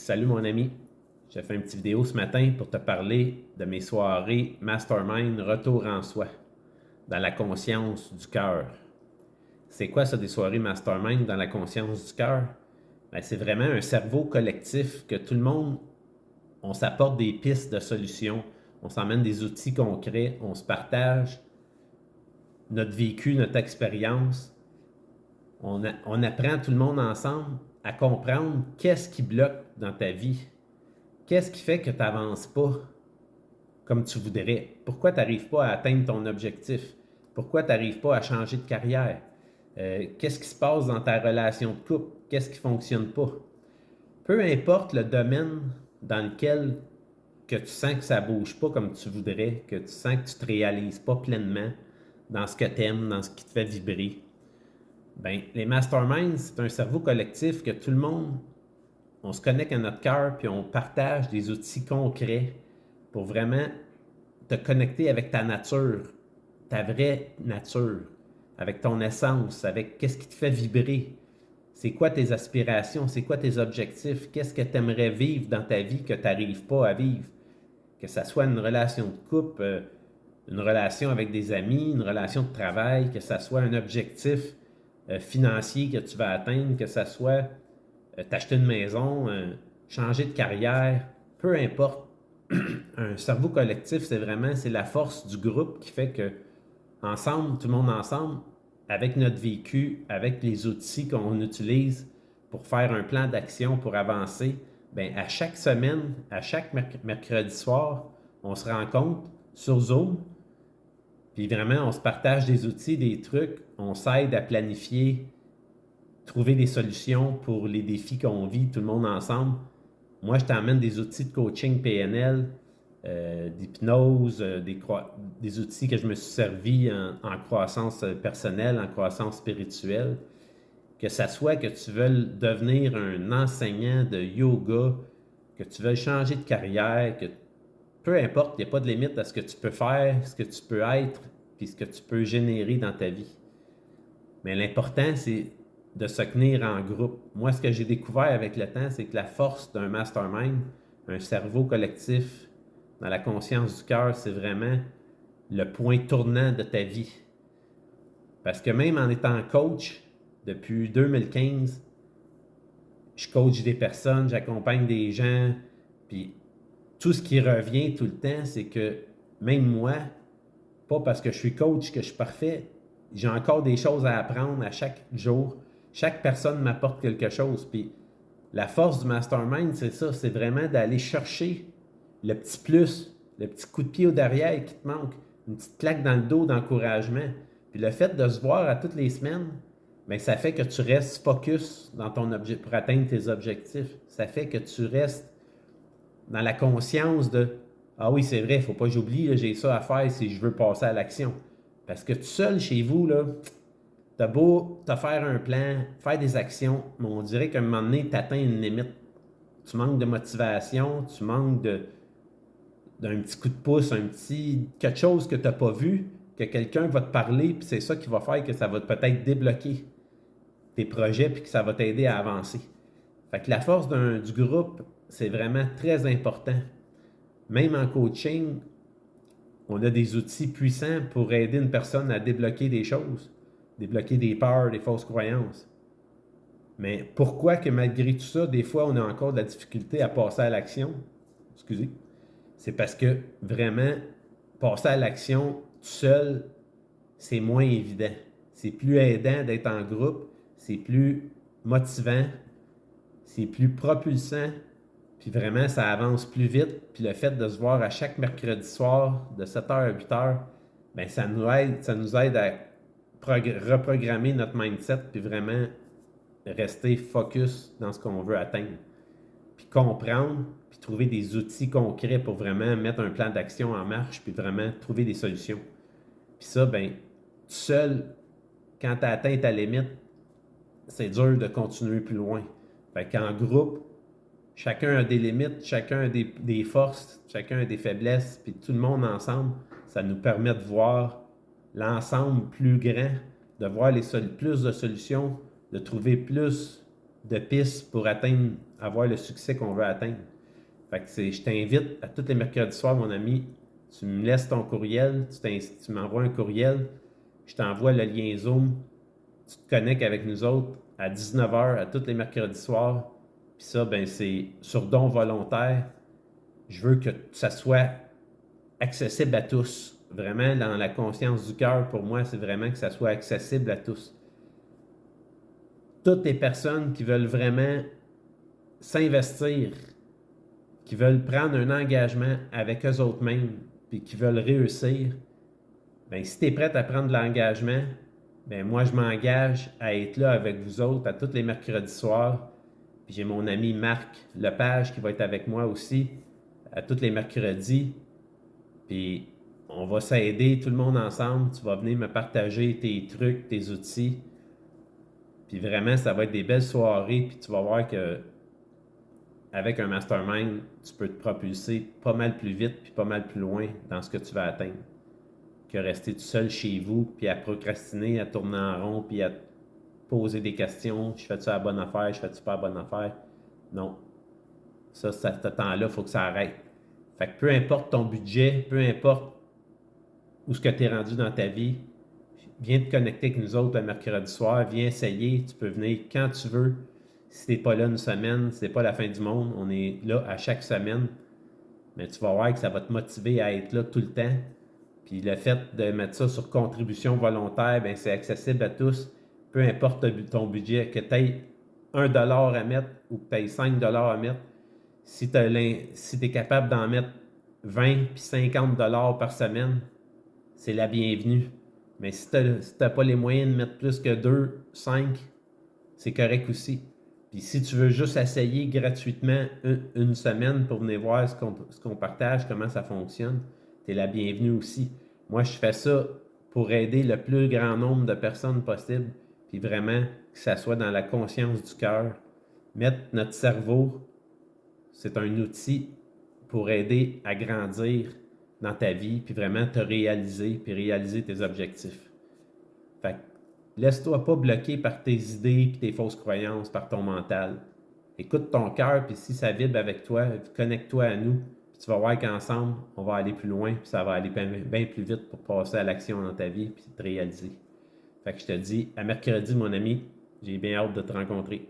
Salut mon ami, j'ai fait une petite vidéo ce matin pour te parler de mes soirées Mastermind Retour en soi, dans la conscience du cœur. C'est quoi ça des soirées Mastermind dans la conscience du cœur? Ben, c'est vraiment un cerveau collectif que tout le monde, on s'apporte des pistes de solutions, on s'emmène des outils concrets, on se partage notre vécu, notre expérience. On apprend tout le monde ensemble à comprendre qu'est-ce qui bloque dans ta vie. Qu'est-ce qui fait que tu n'avances pas comme tu voudrais? Pourquoi tu n'arrives pas à atteindre ton objectif? Pourquoi tu n'arrives pas à changer de carrière? Qu'est-ce qui se passe dans ta relation de couple? Qu'est-ce qui ne fonctionne pas? Peu importe le domaine dans lequel que tu sens que ça ne bouge pas comme tu voudrais, que tu sens que tu ne te réalises pas pleinement dans ce que tu aimes, dans ce qui te fait vibrer, ben, les masterminds, c'est un cerveau collectif que tout le monde, on se connecte à notre cœur puis on partage des outils concrets pour vraiment te connecter avec ta nature, ta vraie nature, avec ton essence, avec qu'est-ce qui te fait vibrer. C'est quoi tes aspirations, c'est quoi tes objectifs, qu'est-ce que tu aimerais vivre dans ta vie que tu n'arrives pas à vivre. Que ça soit une relation de couple, une relation avec des amis, une relation de travail, que ça soit un objectif financier que tu vas atteindre, que ça soit t'acheter une maison, changer de carrière, peu importe. Un cerveau collectif, c'est la force du groupe qui fait que ensemble, tout le monde ensemble, avec notre vécu, avec les outils qu'on utilise pour faire un plan d'action pour avancer, ben à chaque semaine, à chaque mercredi soir, on se rencontre sur Zoom, puis vraiment, on se partage des outils, des trucs, on s'aide à planifier, trouver des solutions pour les défis qu'on vit, tout le monde ensemble. Moi, je t'emmène des outils de coaching PNL, d'hypnose, des outils que je me suis servi en croissance personnelle, en croissance spirituelle. Que ça soit que tu veuilles devenir un enseignant de yoga, que tu veuilles changer de carrière, que peu importe, il n'y a pas de limite à ce que tu peux faire, ce que tu peux être, puis ce que tu peux générer dans ta vie. Mais l'important, c'est de se tenir en groupe. Moi, ce que j'ai découvert avec le temps, c'est que la force d'un mastermind, un cerveau collectif, dans la conscience du cœur, c'est vraiment le point tournant de ta vie. Parce que même en étant coach, depuis 2015, je coach des personnes, j'accompagne des gens, puis tout ce qui revient tout le temps, c'est que même moi, pas parce que je suis coach que je suis parfait, j'ai encore des choses à apprendre à chaque jour. Chaque personne m'apporte quelque chose. Puis la force du mastermind, c'est ça, c'est vraiment d'aller chercher le petit plus, le petit coup de pied au derrière qui te manque, une petite claque dans le dos d'encouragement. Puis le fait de se voir à toutes les semaines, bien, ça fait que tu restes focus dans ton pour atteindre tes objectifs. Ça fait que tu restes dans la conscience de ah oui, c'est vrai, il ne faut pas que j'oublie, j'ai ça à faire si je veux passer à l'action. Parce que tout seul chez vous, là, t'as beau te faire un plan, faire des actions, mais on dirait qu'à un moment donné, tu atteins une limite. Tu manques de motivation, tu manques d'un petit coup de pouce, quelque chose que tu n'as pas vu, que quelqu'un va te parler, puis c'est ça qui va faire que ça va peut-être débloquer tes projets, puis que ça va t'aider à avancer. Fait que la force du groupe, c'est vraiment très important. Même en coaching, on a des outils puissants pour aider une personne à débloquer des choses, débloquer des peurs, des fausses croyances. Mais pourquoi que malgré tout ça, des fois, on a encore de la difficulté à passer à l'action? Excusez. C'est parce que vraiment, passer à l'action tout seul, c'est moins évident. C'est plus aidant d'être en groupe, c'est plus motivant, c'est plus propulsant, puis vraiment, ça avance plus vite. Puis le fait de se voir à chaque mercredi soir, de 7h à 8h, bien, ça nous aide à reprogrammer notre mindset, puis vraiment rester focus dans ce qu'on veut atteindre. Puis comprendre, puis trouver des outils concrets pour vraiment mettre un plan d'action en marche, puis vraiment trouver des solutions. Puis ça, bien, seul, quand tu as atteint ta limite, c'est dur de continuer plus loin. Fait qu'en groupe, chacun a des limites, chacun a des forces, chacun a des faiblesses, puis tout le monde ensemble, ça nous permet de voir l'ensemble plus grand, de voir plus de solutions, de trouver plus de pistes pour avoir le succès qu'on veut atteindre. Fait que je t'invite à tous les mercredis soirs, mon ami, tu me laisses ton courriel, tu m'envoies un courriel, je t'envoie le lien Zoom, tu te connectes avec nous autres à 19h à tous les mercredis soirs. Puis ça, ben c'est sur don volontaire. Je veux que ça soit accessible à tous. Vraiment, dans la conscience du cœur, pour moi, c'est vraiment que ça soit accessible à tous. Toutes les personnes qui veulent vraiment s'investir, qui veulent prendre un engagement avec eux autres mêmes, puis qui veulent réussir, bien, si tu es prête à prendre de l'engagement, bien, moi, je m'engage à être là avec vous autres à tous les mercredis soirs. Puis j'ai mon ami Marc Lepage qui va être avec moi aussi à tous les mercredis. Puis on va s'aider tout le monde ensemble. Tu vas venir me partager tes trucs, tes outils. Puis vraiment, ça va être des belles soirées. Puis tu vas voir que avec un mastermind, tu peux te propulser pas mal plus vite puis pas mal plus loin dans ce que tu vas atteindre que rester tout seul chez vous puis à procrastiner, à tourner en rond puis à te poser des questions. Je fais-tu la bonne affaire? Je fais-tu pas la bonne affaire? Non. Ça, ce temps-là, il faut que ça arrête. Fait que peu importe ton budget, peu importe où ce que tu es rendu dans ta vie, viens te connecter avec nous autres le mercredi soir, viens essayer, tu peux venir quand tu veux. Si tu n'es pas là une semaine, c'est pas la fin du monde, on est là à chaque semaine. Mais tu vas voir que ça va te motiver à être là tout le temps. Puis le fait de mettre ça sur contribution volontaire, bien, c'est accessible à tous. Peu importe ton budget, que tu aies 1$ à mettre ou que tu aies 5$ à mettre, si tu es capable d'en mettre 20 puis 50$ par semaine, c'est la bienvenue. Mais si tu n'as pas les moyens de mettre plus que 2, 5, c'est correct aussi. Puis si tu veux juste essayer gratuitement une semaine pour venir voir ce qu'on partage, comment ça fonctionne, tu es la bienvenue aussi. Moi, je fais ça pour aider le plus grand nombre de personnes possible, puis vraiment que ça soit dans la conscience du cœur. Mettre notre cerveau, c'est un outil pour aider à grandir dans ta vie, puis vraiment te réaliser, puis réaliser tes objectifs. Fait que laisse-toi pas bloquer par tes idées puis tes fausses croyances, par ton mental. Écoute ton cœur, puis si ça vibre avec toi, connecte-toi à nous, puis tu vas voir qu'ensemble, on va aller plus loin, puis ça va aller bien plus vite pour passer à l'action dans ta vie, puis te réaliser. Fait que je te dis, à mercredi, mon ami, j'ai bien hâte de te rencontrer.